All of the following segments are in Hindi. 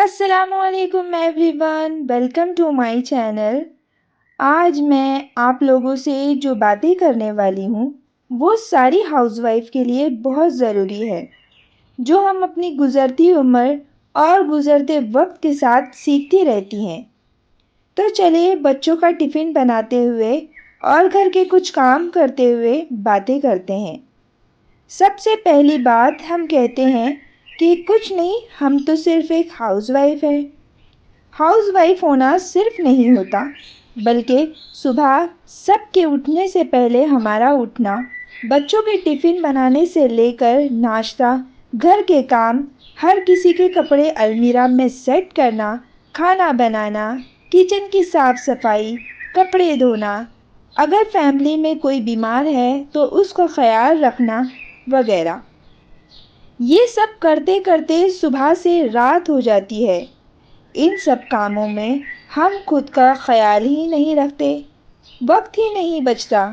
अस्सलामुअलैकुम everyone, welcome to my channel. आज मैं आप लोगों से जो बातें करने वाली हूँ वो सारी हाउसवाइफ के लिए बहुत ज़रूरी है, जो हम अपनी गुज़रती उम्र और गुज़रते वक्त के साथ सीखती रहती हैं। तो चलिए बच्चों का टिफ़िन बनाते हुए और घर के कुछ काम करते हुए बातें करते हैं। सबसे पहली बात हम कहते हैं कि कुछ नहीं, हम तो सिर्फ़ एक हाउसवाइफ है। हाउसवाइफ होना सिर्फ नहीं होता, बल्कि सुबह सबके उठने से पहले हमारा उठना, बच्चों के टिफ़िन बनाने से लेकर नाश्ता, घर के काम, हर किसी के कपड़े अलमीरा में सेट करना, खाना बनाना, किचन की साफ सफाई, कपड़े धोना, अगर फैमिली में कोई बीमार है तो उसका ख्याल रखना वगैरह। ये सब करते करते सुबह से रात हो जाती है। इन सब कामों में हम खुद का ख्याल ही नहीं रखते, वक्त ही नहीं बचता,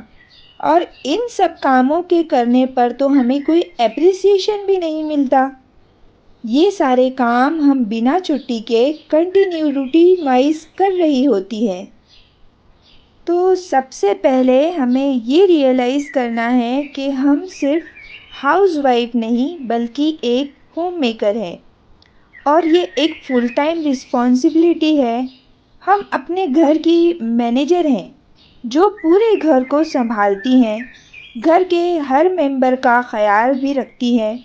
और इन सब कामों के करने पर तो हमें कोई एप्रिसिएशन भी नहीं मिलता। ये सारे काम हम बिना छुट्टी के कंटिन्यू रूटीन वाइज कर रही होती है। तो सबसे पहले हमें ये रियलाइज़ करना है कि हम सिर्फ हाउसवाइफ नहीं बल्कि एक होम मेकर हैं, और ये एक फुल टाइम रिस्पॉन्सिबिलिटी है। हम अपने घर की मैनेजर हैं, जो पूरे घर को संभालती हैं, घर के हर मेंबर का ख्याल भी रखती हैं,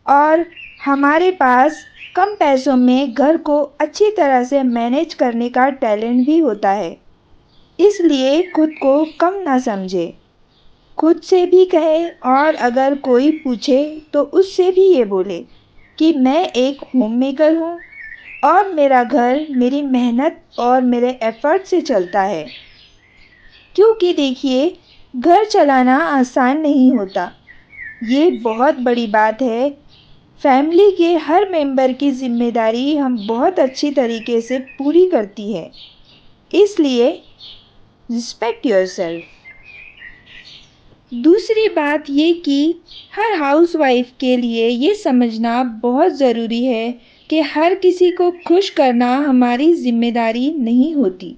और हमारे पास कम पैसों में घर को अच्छी तरह से मैनेज करने का टैलेंट भी होता है। इसलिए खुद को कम ना समझे, खुद से भी कहे, और अगर कोई पूछे तो उससे भी ये बोले कि मैं एक होम मेकर हूँ और मेरा घर मेरी मेहनत और मेरे एफ़र्ट से चलता है। क्योंकि देखिए, घर चलाना आसान नहीं होता, ये बहुत बड़ी बात है। फैमिली के हर मेंबर की ज़िम्मेदारी हम बहुत अच्छी तरीके से पूरी करती है। इसलिए रिस्पेक्ट योरसेल्फ। दूसरी बात ये कि हर हाउसवाइफ के लिए ये समझना बहुत ज़रूरी है कि हर किसी को खुश करना हमारी ज़िम्मेदारी नहीं होती।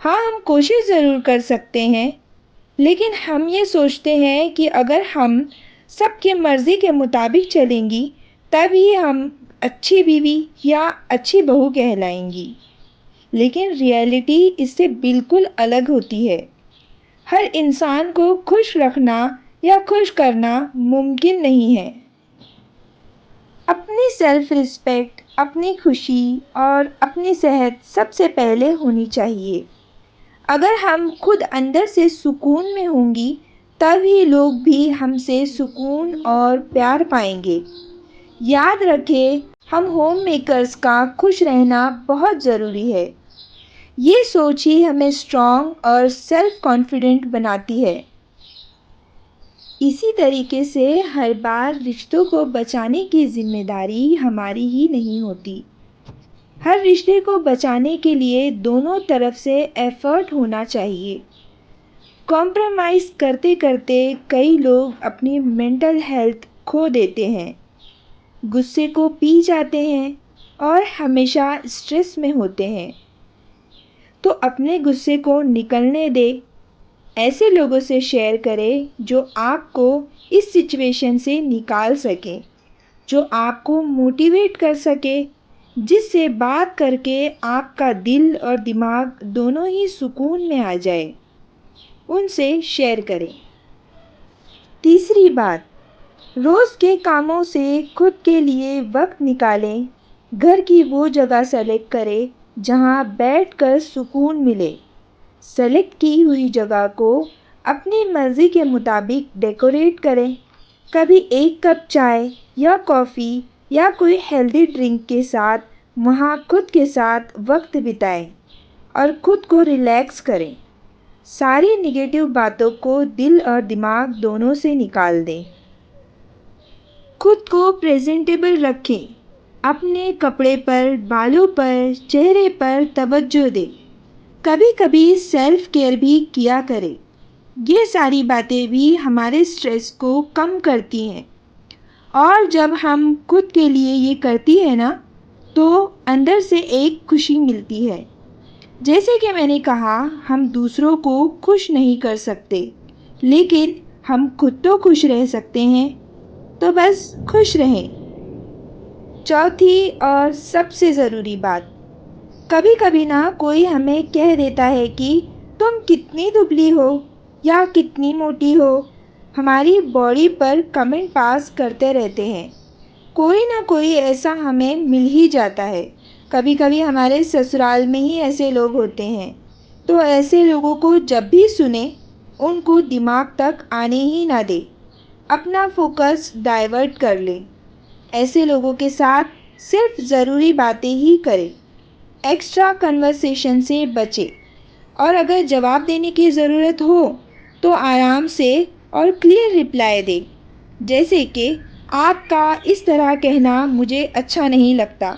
हाँ, हम कोशिश ज़रूर कर सकते हैं, लेकिन हम ये सोचते हैं कि अगर हम सबकी मर्ज़ी के मुताबिक चलेंगी, तभी हम अच्छी बीवी या अच्छी बहू कहलाएंगी। लेकिन रियलिटी इससे बिल्कुल अलग होती है। हर इंसान को खुश रखना या खुश करना मुमकिन नहीं है। अपनी सेल्फ रिस्पेक्ट, अपनी खुशी और अपनी सेहत सबसे पहले होनी चाहिए। अगर हम खुद अंदर से सुकून में होंगी, तभी लोग भी हमसे सुकून और प्यार पाएंगे। याद रखें, हम होम मेकर्स का खुश रहना बहुत ज़रूरी है। ये सोच ही हमें स्ट्रॉन्ग और सेल्फ कॉन्फिडेंट बनाती है। इसी तरीके से हर बार रिश्तों को बचाने की जिम्मेदारी हमारी ही नहीं होती। हर रिश्ते को बचाने के लिए दोनों तरफ से एफर्ट होना चाहिए। कॉम्प्रोमाइज़ करते करते कई लोग अपनी मेंटल हेल्थ खो देते हैं, गुस्से को पी जाते हैं और हमेशा स्ट्रेस में होते हैं। तो अपने गुस्से को निकलने दे, ऐसे लोगों से शेयर करें जो आपको इस सिचुएशन से निकाल सके, जो आपको मोटिवेट कर सके, जिससे बात करके आपका दिल और दिमाग दोनों ही सुकून में आ जाए। उनसे शेयर करें। तीसरी बात, रोज़ के कामों से खुद के लिए वक्त निकालें। घर की वो जगह सेलेक्ट करें जहाँ बैठकर सुकून मिले। सेलेक्ट की हुई जगह को अपनी मर्ज़ी के मुताबिक डेकोरेट करें। कभी एक कप चाय या कॉफ़ी या कोई हेल्दी ड्रिंक के साथ वहाँ खुद के साथ वक्त बिताएं और खुद को रिलैक्स करें। सारी नेगेटिव बातों को दिल और दिमाग दोनों से निकाल दें। खुद को प्रेजेंटेबल रखें। अपने कपड़े पर, बालों पर, चेहरे पर तवज्जो दें। कभी कभी सेल्फ केयर भी किया करें। ये सारी बातें भी हमारे स्ट्रेस को कम करती हैं, और जब हम खुद के लिए ये करती हैं ना, तो अंदर से एक खुशी मिलती है। जैसे कि मैंने कहा, हम दूसरों को खुश नहीं कर सकते, लेकिन हम खुद तो खुश रह सकते हैं। तो बस खुश रहें। चौथी और सबसे ज़रूरी बात, कभी कभी ना कोई हमें कह देता है कि तुम कितनी दुबली हो या कितनी मोटी हो। हमारी बॉडी पर कमेंट पास करते रहते हैं। कोई ना कोई ऐसा हमें मिल ही जाता है। कभी कभी हमारे ससुराल में ही ऐसे लोग होते हैं। तो ऐसे लोगों को जब भी सुने, उनको दिमाग तक आने ही ना दे, अपना फोकस डाइवर्ट कर ले। ऐसे लोगों के साथ सिर्फ ज़रूरी बातें ही करें। एक्स्ट्रा कन्वर्सेशन से बचें। और अगर जवाब देने की ज़रूरत हो तो आराम से और क्लियर रिप्लाई दें। जैसे कि आपका इस तरह कहना मुझे अच्छा नहीं लगता।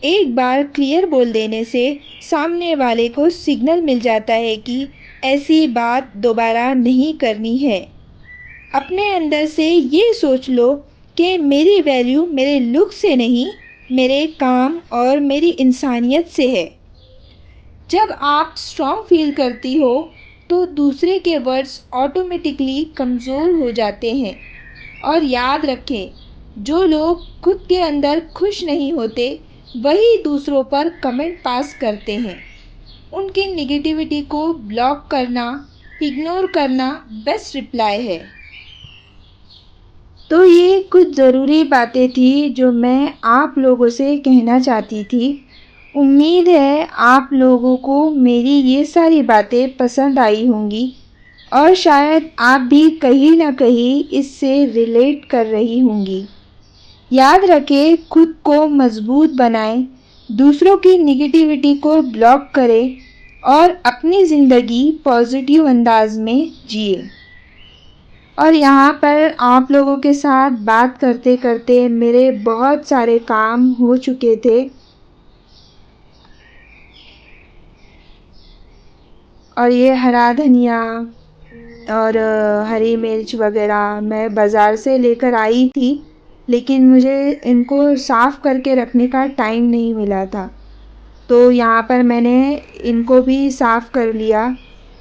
एक बार क्लियर बोल देने से सामने वाले को सिग्नल मिल जाता है कि ऐसी बात दोबारा नहीं करनी है। अपने अंदर से ये सोच लो कि मेरी वैल्यू मेरे लुक से नहीं, मेरे काम और मेरी इंसानियत से है। जब आप स्ट्रॉन्ग फील करती हो तो दूसरे के वर्ड्स ऑटोमेटिकली कमज़ोर हो जाते हैं। और याद रखें, जो लोग खुद के अंदर खुश नहीं होते वही दूसरों पर कमेंट पास करते हैं। उनकी नेगेटिविटी को ब्लॉक करना, इग्नोर करना बेस्ट रिप्लाई है। तो ये कुछ ज़रूरी बातें थी जो मैं आप लोगों से कहना चाहती थी। उम्मीद है आप लोगों को मेरी ये सारी बातें पसंद आई होंगी और शायद आप भी कहीं ना कहीं इससे रिलेट कर रही होंगी। याद रखें, खुद को मजबूत बनाएं, दूसरों की निगेटिविटी को ब्लॉक करें और अपनी ज़िंदगी पॉजिटिव अंदाज में जिए। और यहाँ पर आप लोगों के साथ बात करते करते मेरे बहुत सारे काम हो चुके थे। और ये हरा धनिया और हरी मिर्च वगैरह मैं बाज़ार से लेकर आई थी, लेकिन मुझे इनको साफ़ करके रखने का टाइम नहीं मिला था। तो यहाँ पर मैंने इनको भी साफ़ कर लिया।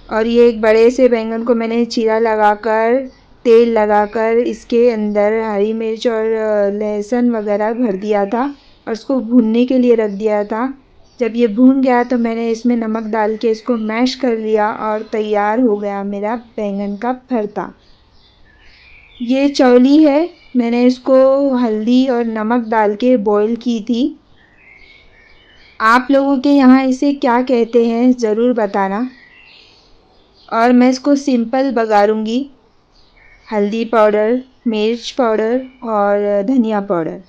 और ये एक बड़े से बैंगन को मैंने चीरा लगाकर, तेल लगाकर इसके अंदर हरी मिर्च और लहसुन वगैरह भर दिया था और उसको भूनने के लिए रख दिया था। जब ये भून गया तो मैंने इसमें नमक डाल के इसको मैश कर लिया और तैयार हो गया मेरा बैंगन का भरता। ये चौली है, मैंने इसको हल्दी और नमक डाल के बॉईल की थी। आप लोगों के यहाँ इसे क्या कहते हैं ज़रूर बताना। और मैं इसको सिंपल बघारूंगी। हल्दी पाउडर, मिर्च पाउडर और धनिया पाउडर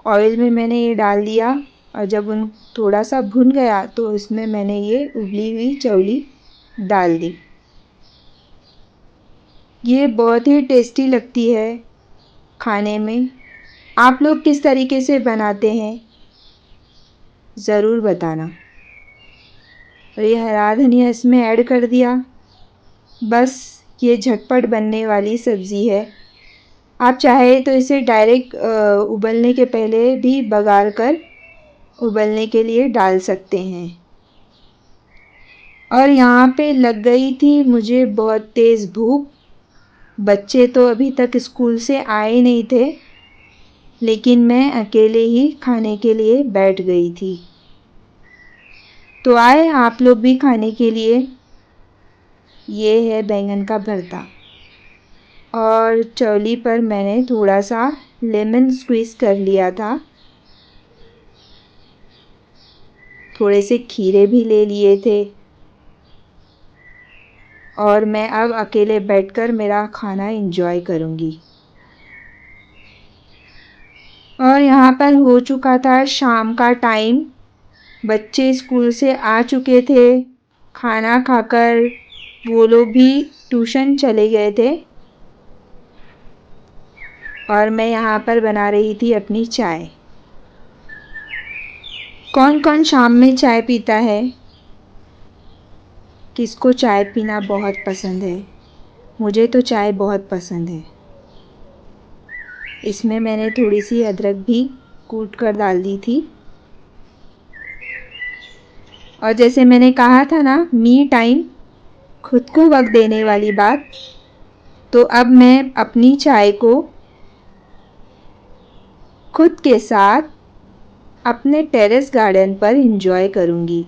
ऑयल में मैंने ये डाल दिया। और जब उन थोड़ा सा भुन गया तो इसमें मैंने ये उबली हुई चौली डाल दी। ये बहुत ही टेस्टी लगती है खाने में। आप लोग किस तरीके से बनाते हैं ज़रूर बताना। और ये हरा धनिया इसमें ऐड कर दिया। बस ये झटपट बनने वाली सब्ज़ी है। आप चाहे तो इसे डायरेक्ट उबलने के पहले भी बघार कर उबलने के लिए डाल सकते हैं। और यहाँ पे लग गई थी मुझे बहुत तेज़ भूख। बच्चे तो अभी तक स्कूल से आए नहीं थे, लेकिन मैं अकेले ही खाने के लिए बैठ गई थी। तो आए आप लोग भी खाने के लिए। ये है बैंगन का भरता। और चौली पर मैंने थोड़ा सा लेमन स्क्वीज़ कर लिया था। थोड़े से खीरे भी ले लिए थे। और मैं अब अकेले बैठकर मेरा खाना एंजॉय करूँगी। और यहाँ पर हो चुका था शाम का टाइम। बच्चे स्कूल से आ चुके थे। खाना खाकर वो लोग भी ट्यूशन चले गए थे। और मैं यहाँ पर बना रही थी अपनी चाय। कौन कौन शाम में चाय पीता है? किसको चाय पीना बहुत पसंद है? मुझे तो चाय बहुत पसंद है। इसमें मैंने थोड़ी सी अदरक भी कूट कर डाल दी थी। और जैसे मैंने कहा था ना, मी टाइम, खुद को वक्त देने वाली बात, तो अब मैं अपनी चाय को खुद के साथ अपने टेरेस गार्डन पर एंजॉय करूँगी।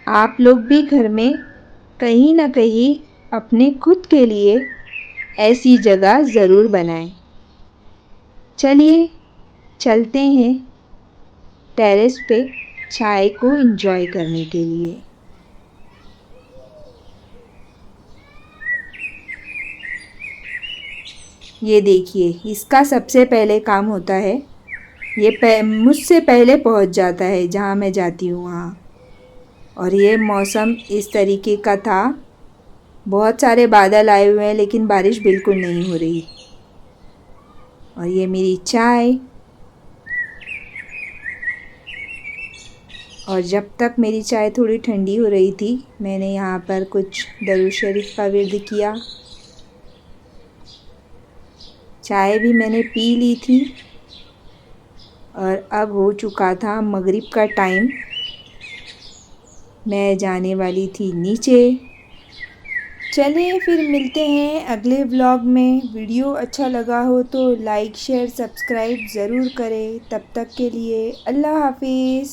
आप लोग भी घर में कहीं ना कहीं अपने खुद के लिए ऐसी जगह ज़रूर बनाएं। चलिए चलते हैं टेरेस पे चाय को एंजॉय करने के लिए। ये देखिए, इसका सबसे पहले काम होता है, ये मुझसे पहले पहुंच जाता है जहां मैं जाती हूँ वहाँ। और ये मौसम इस तरीके का था, बहुत सारे बादल आए हुए हैं लेकिन बारिश बिल्कुल नहीं हो रही। और ये मेरी चाय। और जब तक मेरी चाय थोड़ी ठंडी हो रही थी, मैंने यहाँ पर कुछ दरूद शरीफ का विर्द किया। चाय भी मैंने पी ली थी और अब हो चुका था मगरिब का टाइम। मैं जाने वाली थी नीचे। चलिए फिर मिलते हैं अगले व्लॉग में। वीडियो अच्छा लगा हो तो लाइक शेयर सब्सक्राइब ज़रूर करें। तब तक के लिए अल्लाह हाफिज़।